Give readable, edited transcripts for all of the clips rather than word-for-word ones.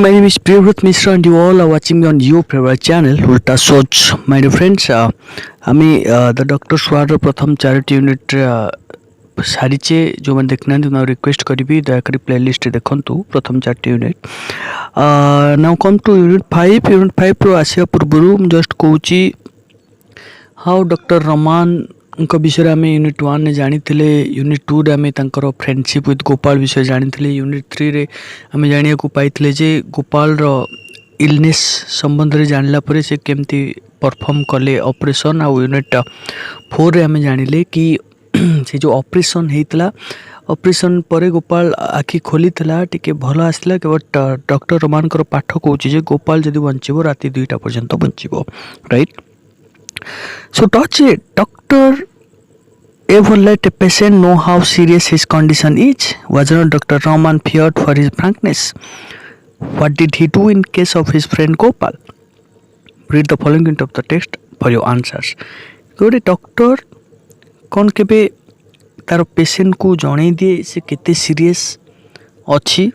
My name is Priyavrat Mishra and you all are watching me on your favorite channel Ulta Soch. My dear friends, আমি the doctor সোয়ার প্রথম 4টি unit সারিছে जो मैंने देखना मैं रिक्वेस्ट करी दयाकोरी प्लेलिस्ट देखु प्रथम 4टी unit now come to unit 5 रो आसिया पूर्व जस्ट कहूँ हाउ डॉक्टर रमान विषय आम यूनिट 1 ने जानी यूनिट 2 रे आम फ्रेंडशिप विथ गोपाल विषय जानी यूनिट 3 रे आम जाना पाई जे गोपाल इलनेस संबंध में जानला परे से केमती परफॉर्म कले ऑपरेशन आ यूनिट 4 रे आम जानिले कि से जो ऑपरेशन होता ऑपरेशन पर गोपाल आखि खोली टिके भल आसला बट डॉक्टर रमान पाठ कहूँ गोपाल जदि बंचब राति 2टा पर्यंत बंचब right. So does a doctor ever let a patient know how serious his condition is? Was not Dr. Rahman feared for his frankness? What did he do in case of his friend Gopal? Read the following into of the text for your answers. गोटे doctor कौन केबे तार patient को जणै दिए से केते serious अच्छी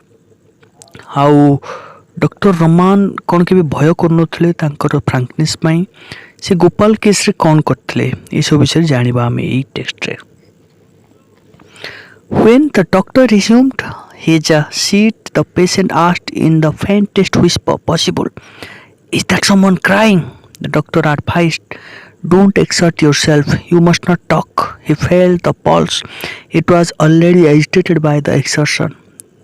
how doctor Raman कौन केबे भय करनथले तांकर फ्रांकनेस पई से गोपाल केस रे कौन करथले ये सब विषय जानिबा हमें ई टेक्स्ट रे. When the doctor resumed his seat, the patient asked in the faintest whisper possible, "Is that someone crying?" The doctor advised, "Don't exert yourself. You must not talk." He felt the pulse. It was already agitated by the exertion.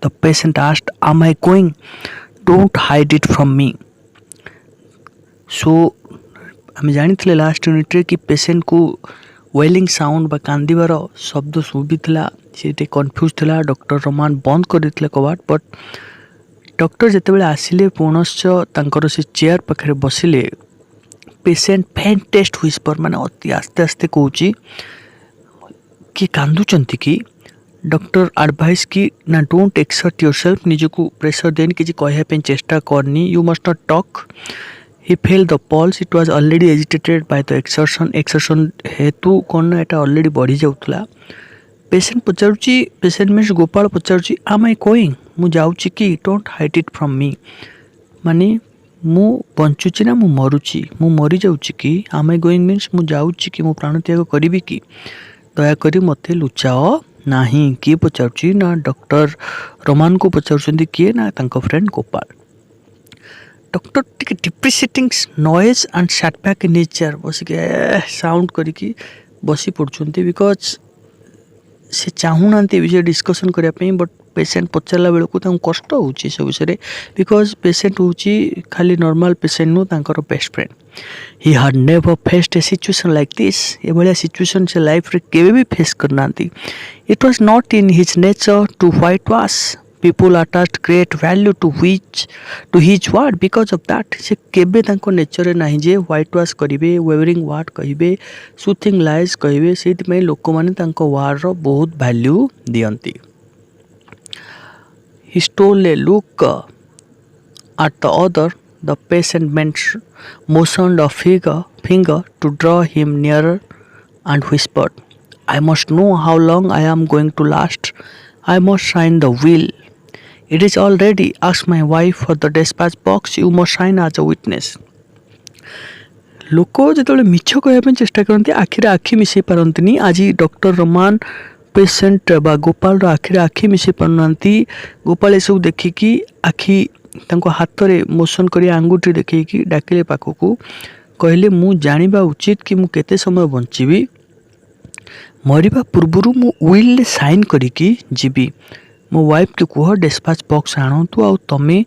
The patient asked, "Am I going?" "Don't hide it from me." So आम जानी last unit रे कि patient को वेलिंग sound बा कांदिबार शब्द शुभीला से confuse थिला. Doctor Raman बंद कर देथिले कबाट बट डॉक्टर जेतेबेले आसिले पुनश्च तांकर से चेयर पाखे बसिले पेशेंट फेंटेस्ट व्हिस्पर माने अति आस्ते आस्ते कहूँ कि कांदुचंती कि डॉक्टर एडवाइस कि ना डोंट एक्सर्ट योरसेल्फ निजको प्रेशर देनी किसी कहया चेष्टा करनी. You must not talk. He felt the pulse. It was already agitated by the exertion. Exertion हेतु कौन एटा ऑलरेडी बढ़ी जाउतला. पेशेंट पचारुची पेशेंट मीन्स गोपाल पचारुची am I going मु जाउची कि don't hide it from me माने मु बंचुची ना मु मरुची मु मरी जाउची कि am I going मीन्स मु जाउची कि मु प्राण त्याग करिवि कि दया करी मते लुचाओ नाही. किए पचारुची ना डॉक्टर रमान को पचारुचंदी किए ना तांको फ्रेंड गोपाल. डॉक्टर टिके depreciating noise and setback in nature बसिके साउंड करिकी बसी पड़ुचंती बिकॉज से चाहूना विषय डिस्कसन करने बट पेशेंट पचारा बेलू कष्ट हो सब विषय बिकॉज पेशेंट हूँ खाली नॉर्मल पेशेंट नु तांकर best friend. He had never faced A situation like this. ये भाया सिचुएशन से लाइफ रे केबे भी फेस करना. It was not in his nature to whitewash. People attached great value to his word because of that. से केबे तांको nature नहीं जे व्हाइट वॉश करिवे वेवरिंग वार्ड कहिबे सुथिंग लाइज कहिबे से लोक माने तांको वार्ड रो बहुत value दियंती. He stole a look at the other. The patient motioned a finger to draw him nearer and whispered, "I must know how long I am going to last. I must sign the will. It is all ready. Ask my wife for the dispatch box. You must sign as a witness." लोक जो मिछ कहवाई चेष्टा करते आखिरे आखि मिसई पारती. आज doctor Raman patient बा गोपाल आखिरे आखि मिसई पारना. गोपाल सब देखिकी आखि हाथ में मोशन कर आंगुठी देखी डाकिले पाखक कहले मु जानिबा उचित कि मु केते समय बंचीबी. मरिबा पूर्व मु विल साइन करिकी जीवी. मो वाइफ के कह डिस्पैच बॉक्स आणतु आ तमे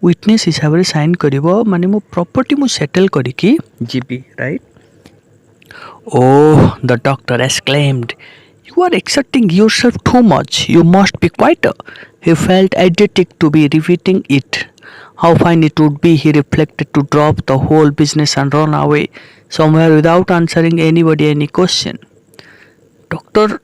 विटनेस हिसाब से साइन करिवो माने मो प्रॉपर्टी मु सेटल करिकी जीवी right. Oh the doctor exclaimed, "You are exerting yourself too much. You must be quieter." He felt idiotic to be repeating it. How fine it would be, he reflected, to drop the whole business and run away somewhere without answering anybody any question. Doctor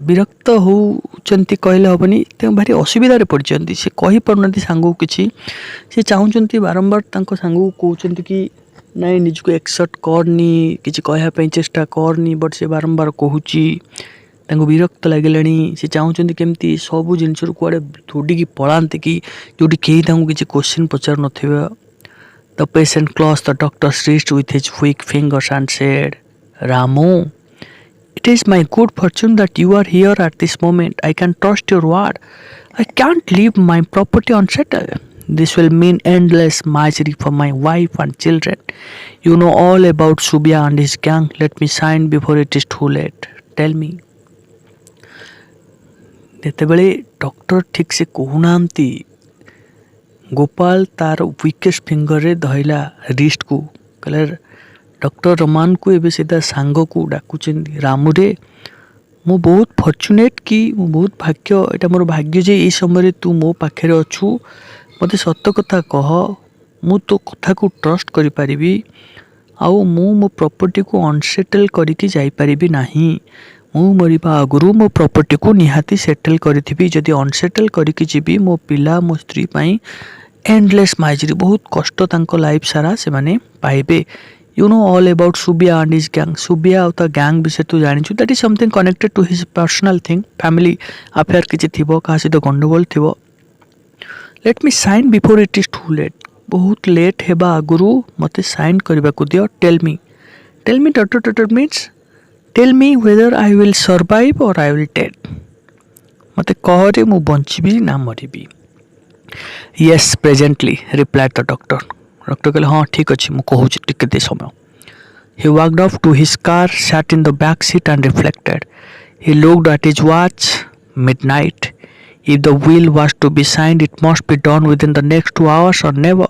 विरक्त होती कहले हेनी भारी असुविधार पड़ते से कही पारना सांग को किसी से चाहूँगी बारंबार सांग को कहते कि नाई निजको एक्सर्ट करनी किसी कहवाई चेष्टा करनी बट से बारंबार कहूँ ତାଙ୍କୁ ବିରକ୍ତ ଲାଗିଲାଣି। ସେ ଚାହୁଁଛନ୍ତି କେମିତି ସବୁ ଜିନିଷରୁ କୁଆଡ଼େ ଦୌଡ଼ିକି ପଳାନ୍ତେ କି ଯେଉଁଠି କେହି ତାଙ୍କୁ କିଛି question ପଚାରୁନଥିବ। The patient closed the doctor's wrist with his weak fingers and said, Ramu, it is my good fortune that you are here at this moment. I can trust your word. I can't leave my property unsettled. This will mean endless misery for my wife and children. You know all about Subia and his gang. Let me sign before it is too late. Tell me. ଯେତେବେଳେ doctor ଠିକ୍ ସେ କହୁନାହାନ୍ତି, ଗୋପାଳ ତାର ୱିକେଷ୍ଟ ଫିଙ୍ଗରରେ ଧଇଲା ରିଷ୍ଟକୁ, କହିଲା doctor ରମାନକୁ ଏବେ ସେ ତା ସାଙ୍ଗକୁ ଡାକୁଛନ୍ତି, ରାମୁରେ ମୁଁ ବହୁତ ଫର୍ଚୁନେଟ୍ କି ମୁଁ ବହୁତ ଭାଗ୍ୟ, ଏଇଟା ମୋର ଭାଗ୍ୟ ଯେ ଏଇ ସମୟରେ ତୁ ମୋ ପାଖରେ ଅଛୁ। ମୋତେ ସତ କଥା କହ, ମୁଁ ତୋ କଥାକୁ ଟ୍ରଷ୍ଟ କରିପାରିବି ଆଉ ମୁଁ ମୋ ପ୍ରପର୍ଟିକୁ ଅନସେଟଲ୍ କରିକି ଯାଇପାରିବି ନାହିଁ। ମୁଁ ମରିବା ଆଗରୁ ମୋ ପ୍ରପର୍ଟିକୁ ନିହାତି ସେଟେଲ୍ କରିଥିବି। ଯଦି ଅନସେଟଲ୍ କରିକି ଯିବି, ମୋ ପିଲା ମୋ ସ୍ତ୍ରୀ ପାଇଁ ଏଣ୍ଡଲେସ୍ ମାଇଜରି, ବହୁତ କଷ୍ଟ ତାଙ୍କ ଲାଇଫ୍ ସାରା ସେମାନେ ପାଇବେ। You know all about Subia and his gang. Subia ଆଉ ତା ଗ୍ୟାଙ୍ଗ ବିଷୟରେ ତୁ ଜାଣିଛୁ। That is something connected to his personal thing. Family affair କିଛି ଥିବ, କାହା ସହିତ ଗଣ୍ଡଗୋଳ ଥିବ। Let me sign before it is too late. ବହୁତ ଲେଟ୍ ହେବା ଆଗରୁ ମୋତେ ସାଇନ୍ କରିବାକୁ ଦିଅ। Tell me. Tell me doctor means tell me whether I will survive or I will dead. ମୋତେ କହରେ ମୁଁ ବଞ୍ଚିବି ନା ମରିବି। Yes, presently, replied the doctor. Doctor କହିଲେ ହଁ ଠିକ୍ ଅଛି, ମୁଁ କହୁଛି ଟିକେ ଦେ ସମୟ। He walked off to his car, sat in the back seat and reflected. He looked at his watch. Midnight. If the will was to be signed, it must be done within the next 2 hours or never.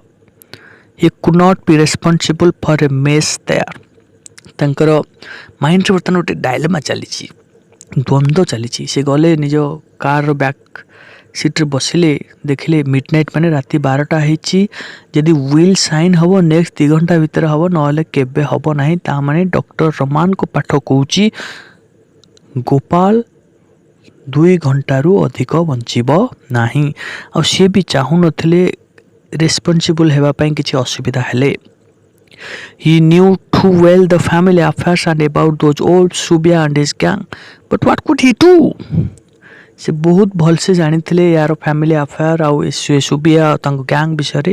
He could not be responsible for a mess there. ତାଙ୍କର ମାଇଣ୍ଡରେ ବର୍ତ୍ତମାନ ଗୋଟେ ଡାଇଲେମା ଚାଲିଛି, ଦ୍ୱନ୍ଦ୍ୱ ଚାଲିଛି। ସେ ଗଲେ ନିଜ କାର୍ର ବ୍ୟାକ୍ ସିଟ୍ରେ ବସିଲେ, ଦେଖିଲେ ମିଡ଼ନାଇଟ୍ ମାନେ ରାତି 12ଟା ହେଇଛି। ଯଦି ୱିଲ୍ ସାଇନ୍ ହେବ ନେକ୍ସଟ 2 ଘଣ୍ଟା ଭିତରେ ହେବ, ନହେଲେ କେବେ ହେବ ନାହିଁ। ତା ମାନେ ଡକ୍ଟର ରମାନଙ୍କ ପାଠ କହୁଛି ଗୋପାଳ 2 ଘଣ୍ଟାରୁ ଅଧିକ ବଞ୍ଚିବ ନାହିଁ। ଆଉ ସିଏ ବି ଚାହୁଁନଥିଲେ ରେସ୍ପନ୍ସିବୁଲ୍ ହେବା ପାଇଁ କିଛି ଅସୁବିଧା ହେଲେ। He knew too well the family affairs and about those old Subia and his gang. But what could he do? ସେ ବହୁତ ଭଲସେ ଜାଣିଥିଲେ ୟାର ଫ୍ୟାମିଲି ଆଫେୟାର ଆଉ ସୁବିଆ ତାଙ୍କ ଗ୍ୟାଙ୍ଗ ବିଷୟରେ,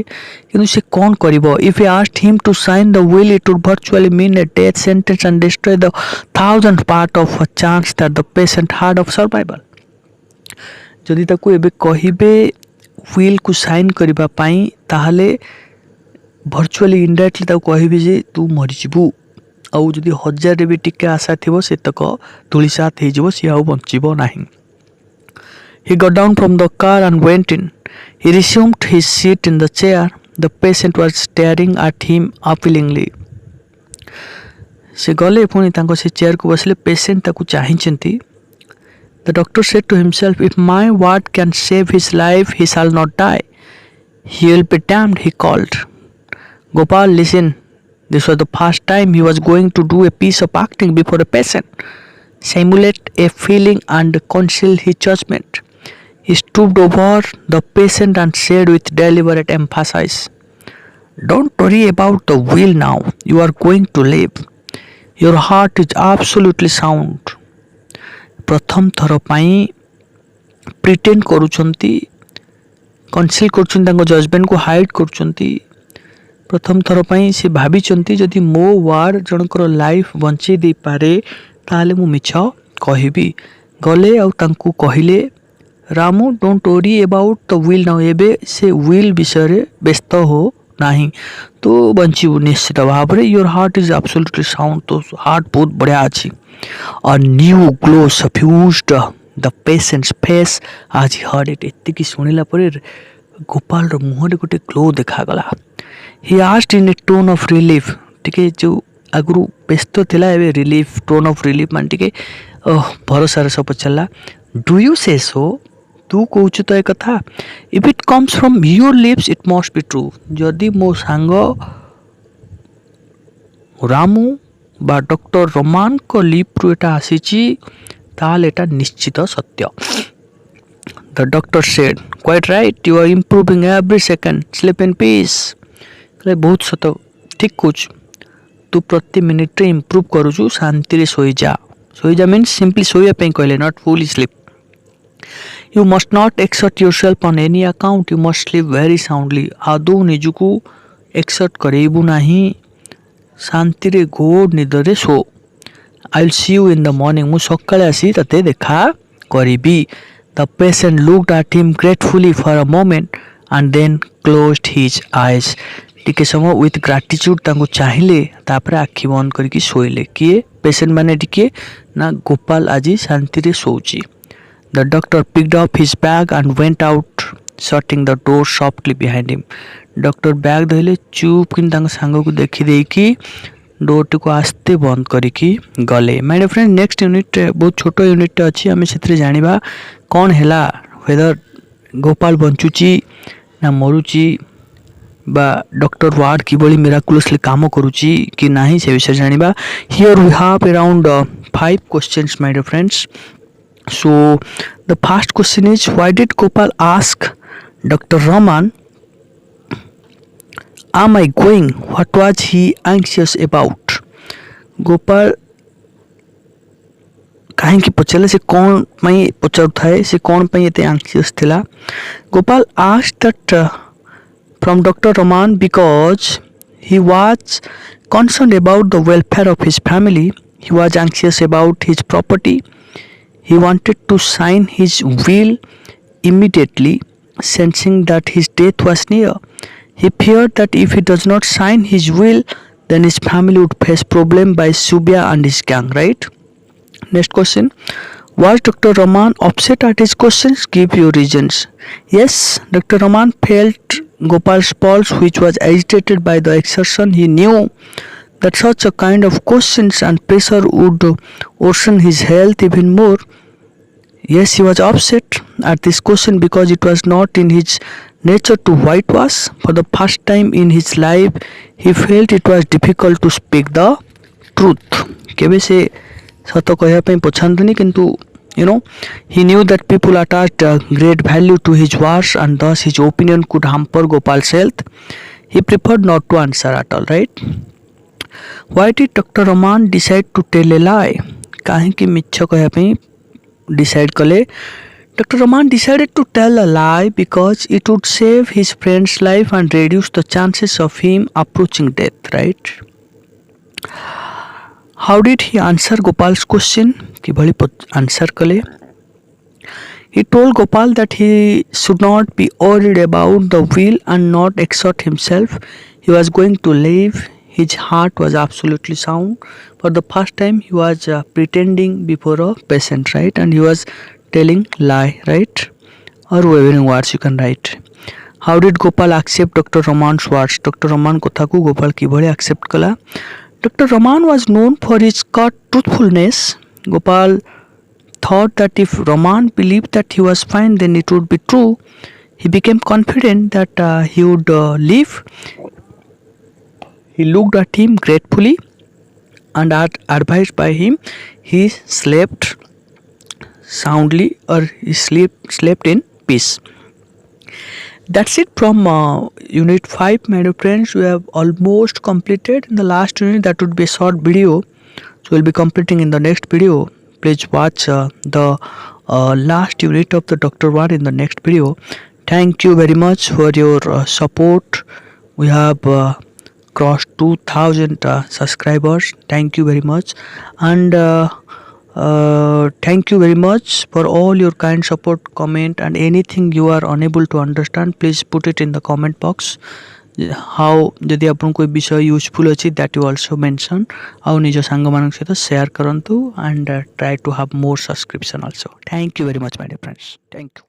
କିନ୍ତୁ ସେ କ'ଣ କରିବ? If he asked him to sign the will, it would virtually mean a death sentence and destroy the 1000th part of a chance that the patient had of survival. ଯଦି ତାକୁ ଏବେ କହିବେ ୱିଲ୍କୁ ସାଇନ୍ କରିବା ପାଇଁ, ତାହେଲେ ଭର୍ଚୁଆଲି ଇନଡାଇରେକ୍ଟଲି ତାକୁ କହିବେ ଯେ ତୁ ମରିଯିବୁ। ଆଉ ଯଦି 1000ରେ ବି ଟିକେ ଆଶା ଥିବ, ସେତକ ଧୂଳିସାତ ହେଇଯିବ, ସିଏ ଆଉ ବଞ୍ଚିବ ନାହିଁ। He got down from the car and went in. He resumed his seat in the chair. The patient was staring at him appealingly. ସେ ଗଲେ ପୁଣି ତାଙ୍କ ସେ ଚେୟାରକୁ ବସିଲେ। ପେସେଣ୍ଟ ତାକୁ ଚାହିଁଛନ୍ତି। The doctor said to himself, if my word can save his life, he shall not die. He will be damned, he called. Gopal, listen. This was the first time he was going to do a piece of acting before a patient. Simulate a feeling and conceal his judgment. He stooped over the patient and said with deliberate emphasis, don't worry about the will now. You are going to live. Your heart is absolutely sound. ପ୍ରଥମ ଥର ପାଇଁ pretend କରୁଛନ୍ତି, କନସିଲ୍ କରୁଛନ୍ତି, ତାଙ୍କ ଜଜମେଣ୍ଟକୁ hide କରୁଛନ୍ତି। ପ୍ରଥମ ଥର ପାଇଁ ସେ ଭାବିଛନ୍ତି ଯଦି ମୋ ୱାର୍ଡ଼ ଜଣଙ୍କର ଲାଇଫ୍ ବଞ୍ଚେଇ ଦେଇପାରେ, ତାହେଲେ ମୁଁ ମିଛ କହିବି। ଗଲେ ଆଉ ତାଙ୍କୁ କହିଲେ, Ramu don't worry about the will now. ଏବେ ସେ ୱିଲ୍ ବିଷୟରେ ବ୍ୟସ୍ତ ହୋ ନାହିଁ, ତୁ ବଞ୍ଚିବୁ ନିଶ୍ଚିତ ଭାବରେ। Your heart is absolutely sound. ତୋ ହାର୍ଟ ବହୁତ ବଢ଼ିଆ ଅଛି। A new glow suffused the patient's face as he heard it. ଏତିକି ଶୁଣିଲା ପରେ ଗୋପାଳର ମୁହଁରେ ଗୋଟେ ଗ୍ଲୋ ଦେଖାଗଲା। He asked in a tone of relief. ଟିକେ ଯେଉଁ ଆଗରୁ ବ୍ୟସ୍ତ ଥିଲା, ଏବେ ରିଲିଫ୍, ଟୋନ୍ ଅଫ୍ ରିଲିଫ୍, ମାନେ ଟିକେ ଭରସାର ସହ ପଚାରିଲା, ଡୁ ୟୁ ସେ ସୋ? ତୁ କହୁଛୁ ତ ଏ କଥା? If it comes from your lips it must be true. ଯଦି ମୋ ସାଙ୍ଗ ରାମୁ ବା ଡକ୍ଟର ରମାନଙ୍କ ଲିପ୍ରୁ ଏଟା ଆସିଛି, ତାହେଲେ ଏଟା ନିଶ୍ଚିତ ସତ୍ୟ। The doctor said, quite right, you are improving every second. Sleep in peace. କହିଲେ ବହୁତ ସତ, ଠିକ୍ କହୁଛୁ, ତୁ ପ୍ରତି ମିନିଟ୍ରେ ଇମ୍ପ୍ରୁଭ୍ କରୁଛୁ, ଶାନ୍ତିରେ ଶୋଇଯା। ଶୋଇଯା means simply ଶୋଇବା ପାଇଁ କହିଲେ, not fully sleep. You must not exert yourself on any account. You must sleep very soundly. आदौ ନିଜକୁ exert କରେଇବୁ ନାହିଁ, ଶାନ୍ତିରେ ଘୋର ନିଦରେ show. I will see you in the morning. ମୁଁ ସକାଳେ ଆସି ତତେ ଦେଖା କରିବି. The patient looked at him gratefully for a moment and then closed his eyes. ଟିକେ ସମୟ with gratitude ତାଙ୍କୁ ଚାହିଁଲେ, ତାପରେ ଆଖି ବନ୍ଦ କରିକି ଶୋଇଲେ. କିଏ? ପେସେଣ୍ଟ ମାନେ ଟିକେ ନା ଗୋପାଳ ଆଜି ଶାନ୍ତିରେ ଶୋଉଛି. The doctor picked up his bag and went out, shutting the door softly behind him. Doctor bag ଧରିଲେ, ଚୁପ୍ କିନି ତାଙ୍କ ସାଙ୍ଗକୁ ଦେଖିଦେଇକି ଡୋର୍ଟିକୁ ଆସ୍ତେ ବନ୍ଦ କରିକି ଗଲେ. ମାଇ ଡିୟର ଫ୍ରେଣ୍ଡ, ନେକ୍ସଟ ୟୁନିଟ୍ରେ ବହୁତ ଛୋଟ ୟୁନିଟ୍ଟେ ଅଛି. ଆମେ ସେଥିରେ ଜାଣିବା କ'ଣ ହେଲା, ହ୍ୱେଦର ଗୋପାଳ ବଞ୍ଚୁଛି ନା ମରୁଛି, ବା ଡକ୍ଟର ୱାର୍ଡ କିଭଳି ମିରାକୁଲସଲି କାମ କରୁଛି କି ନାହିଁ ସେ ବିଷୟରେ ଜାଣିବା. Here we have around 5 questions, my dear friends. So the first question is, why did Gopal ask Dr. Raman, am I going? What was he anxious about? Gopal କାହିଁକି ପଚାରିଲେ, ସେ କ'ଣ ପାଇଁ ପଚାରୁଥାଏ, ସେ କ'ଣ ପାଇଁ ଏତେ ଆଂସିୟସ୍ ଥିଲା? Gopal asked that from Dr. Raman because he was concerned about the welfare of his family. He was anxious about his property. He wanted to sign his will immediately, sensing that his death was near. He feared that if he does not sign his will, then his family would face problem by Subia and his gang, right? Next question. Was Dr. Raman upset at his questions? Give your reasons. Yes, Dr. Raman felt Gopal's pulse, which was agitated by the exertion. He knew that such a kind of questions and pressure would worsen his health even more. Yes, he was upset at this question because it was not in his nature to whitewash. For the first time in his life, he felt it was difficult to speak the truth. କେବେ ସେ ସତ କହିବା ପାଇଁ ପଛାନ୍ତନି, କିନ୍ତୁ he knew that people attached great value to his words and thus his opinion could hamper Gopal's health. He preferred not to answer at all, right? Why did Dr. Raman decide to tell a lie? କାହିଁକି ମିଛ କହିବା ପାଇଁ decide କଲେ? Dr. Raman decided to tell a lie because it would save his friend's life and reduce the chances of him approaching death, right? How did he answer Gopal's question? किभଳି answer कले? He told Gopal that he should not be worried about the will and not exert himself. He was going to live. His heart was absolutely sound. For the first time, he was pretending before a patient, right? And he was telling lie, right? Or wavering words you can write. How did Gopal accept Dr. Raman's words? Dr. Raman kotha ku Gopal kibhali accept kala? Dr. Raman was known for his curt truthfulness. Gopal thought that if Raman believed that he was fine, then it would be true. He became confident that he would live. He looked at him gratefully and advised by him, he slept soundly, or he slept in peace. That's it from unit 5, my dear friends. We have almost completed. In the last unit, that would be a short video, so we'll be completing in the next video. Please watch the last unit of the Dr. 1 in the next video. Thank you very much for your support. We have crossed 2000 subscribers. Thank you very much, and thank you very much for all your kind support, comment, and anything you are unable to understand, please put it in the comment box. How जदि आपन कोई विषय useful अछि, that you also mention. आउ निज सांग मानक सहित शेयर करंतु and try to have more subscription also. Thank you very much, my dear friends. Thank you.